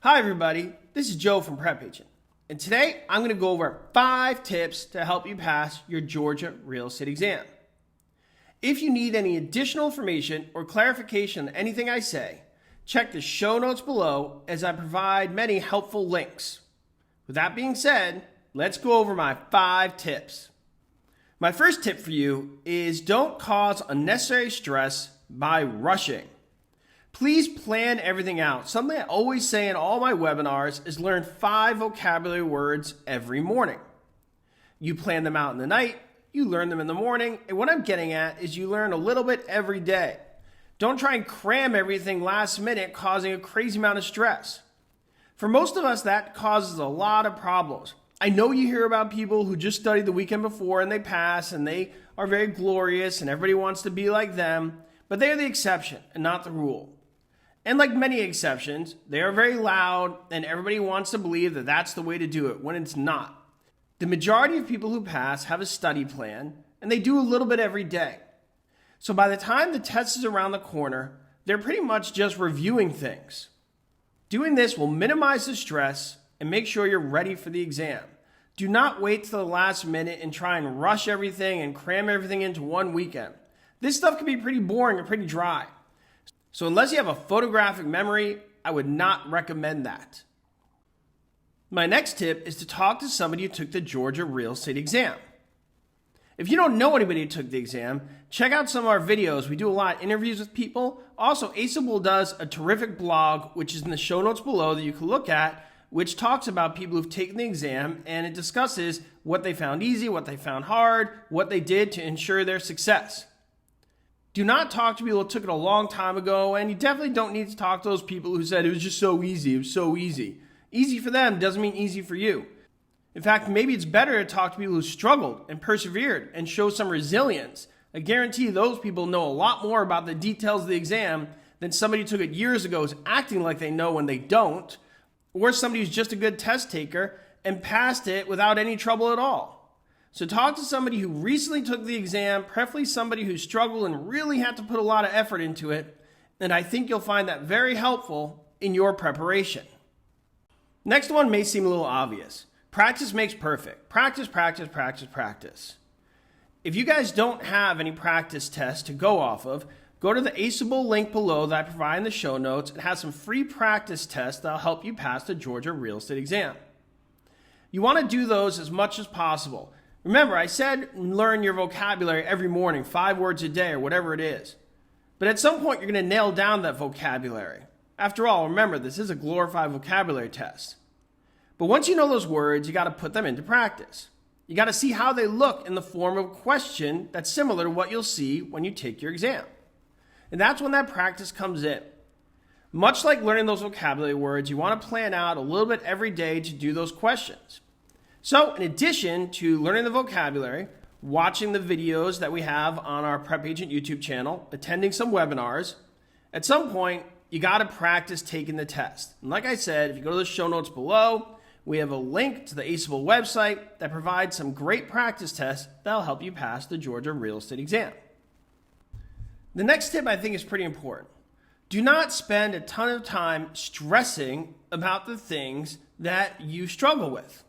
Hi everybody, this is Joe from Prep Agent, and today I'm going to go over 5 tips to help you pass your Georgia real estate exam. If you need any additional information or clarification on anything I say, check the show notes below as I provide many helpful links. With that being said, let's go over my 5 tips. My first tip for you is don't cause unnecessary stress by rushing. Please plan everything out. Something I always say in all my webinars is learn 5 vocabulary words every morning. You plan them out in the night, you learn them in the morning, and what I'm getting at is you learn a little bit every day. Don't try and cram everything last minute, causing a crazy amount of stress. For most of us, that causes a lot of problems. I know you hear about people who just studied the weekend before and they pass and they are very glorious and everybody wants to be like them, but they are the exception and not the rule. And like many exceptions, they are very loud and everybody wants to believe that that's the way to do it when it's not. The majority of people who pass have a study plan and they do a little bit every day. So by the time the test is around the corner, they're pretty much just reviewing things. Doing this will minimize the stress and make sure you're ready for the exam. Do not wait till the last minute and try and rush everything and cram everything into one weekend. This stuff can be pretty boring or pretty dry. So unless you have a photographic memory, I would not recommend that. My next tip is to talk to somebody who took the Georgia real estate exam. If you don't know anybody who took the exam, check out some of our videos. We do a lot of interviews with people. Also, Aceable does a terrific blog, which is in the show notes below that you can look at, which talks about people who've taken the exam, and it discusses what they found easy, what they found hard, what they did to ensure their success. Do not talk to people who took it a long time ago, and you definitely don't need to talk to those people who said it was just so easy, it was so easy. Easy for them doesn't mean easy for you. In fact, maybe it's better to talk to people who struggled and persevered and show some resilience. I guarantee those people know a lot more about the details of the exam than somebody who took it years ago is acting like they know when they don't, or somebody who's just a good test taker and passed it without any trouble at all. So talk to somebody who recently took the exam, preferably somebody who struggled and really had to put a lot of effort into it, and I think you'll find that very helpful in your preparation. Next one may seem a little obvious. Practice makes perfect. Practice, practice, practice, practice. If you guys don't have any practice tests to go off of, go to the Aceable link below that I provide in the show notes. It has some free practice tests that'll help you pass the Georgia real estate exam. You want to do those as much as possible. Remember, I said learn your vocabulary every morning, 5 words a day or whatever it is. But at some point, you're going to nail down that vocabulary. After all, remember, this is a glorified vocabulary test. But once you know those words, you got to put them into practice. You got to see how they look in the form of a question that's similar to what you'll see when you take your exam. And that's when that practice comes in. Much like learning those vocabulary words, you want to plan out a little bit every day to do those questions. So in addition to learning the vocabulary, watching the videos that we have on our Prep Agent YouTube channel, attending some webinars, at some point, you got to practice taking the test. And like I said, if you go to the show notes below, we have a link to the Aceable website that provides some great practice tests that'll help you pass the Georgia real estate exam. The next tip I think is pretty important. Do not spend a ton of time stressing about the things that you struggle with.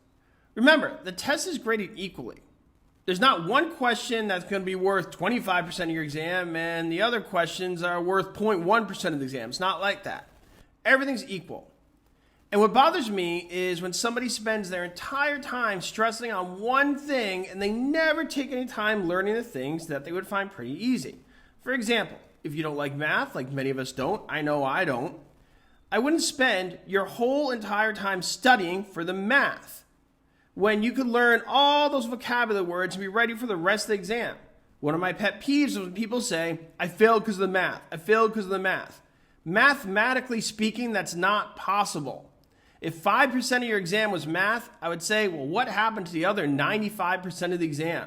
Remember, the test is graded equally. There's not one question that's going to be worth 25% of your exam and the other questions are worth 0.1% of the exam. It's not like that. Everything's equal. And what bothers me is when somebody spends their entire time stressing on one thing and they never take any time learning the things that they would find pretty easy. For example, if you don't like math, like many of us don't, I know I don't, I wouldn't spend your whole entire time studying for the math when you could learn all those vocabulary words and be ready for the rest of the exam. One of my pet peeves is when people say, I failed because of the math. I failed because of the math. Mathematically speaking, that's not possible. If 5% of your exam was math, I would say, well, what happened to the other 95% of the exam?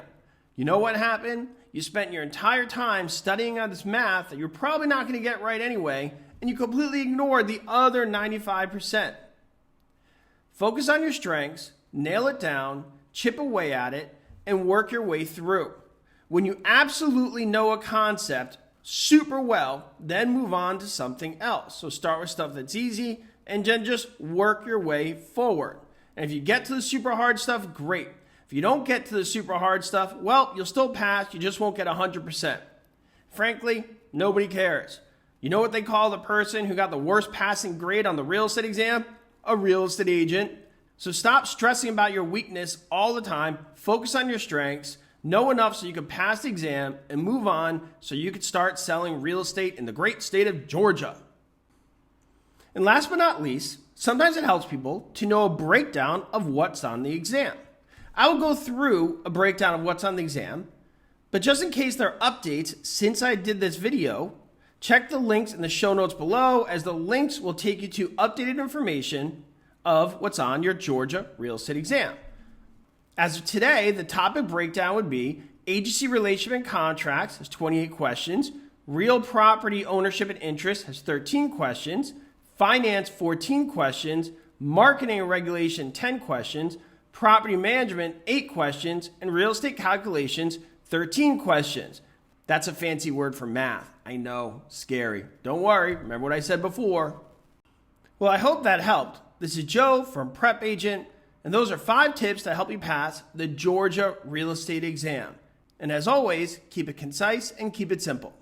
You know what happened? You spent your entire time studying on this math that you're probably not going to get right anyway, and you completely ignored the other 95%. Focus on your strengths, nail it down, chip away at it, and work your way through. When you absolutely know a concept super well, then move on to something else. So start with stuff that's easy, and then just work your way forward. And if you get to the super hard stuff, great. If you don't get to the super hard stuff, well, you'll still pass, you just won't get 100%. Frankly, nobody cares. You know what they call the person who got the worst passing grade on the real estate exam? A real estate agent. So stop stressing about your weakness all the time, focus on your strengths, know enough so you can pass the exam, and move on so you can start selling real estate in the great state of Georgia. And last but not least, sometimes it helps people to know a breakdown of what's on the exam. I will go through a breakdown of what's on the exam, but just in case there are updates since I did this video, check the links in the show notes below, as the links will take you to updated information of what's on your Georgia real estate exam. As of today, the topic breakdown would be agency relationship and contracts has 28 questions, real property ownership and interest has 13 questions, finance 14 questions, marketing and regulation 10 questions, property management 8 questions, and real estate calculations 13 questions. That's a fancy word for math. I know, scary. Don't worry, remember what I said before. Well, I hope that helped. This is Joe from Prep Agent, and those are 5 tips to help you pass the Georgia real estate exam. And as always, keep it concise and keep it simple.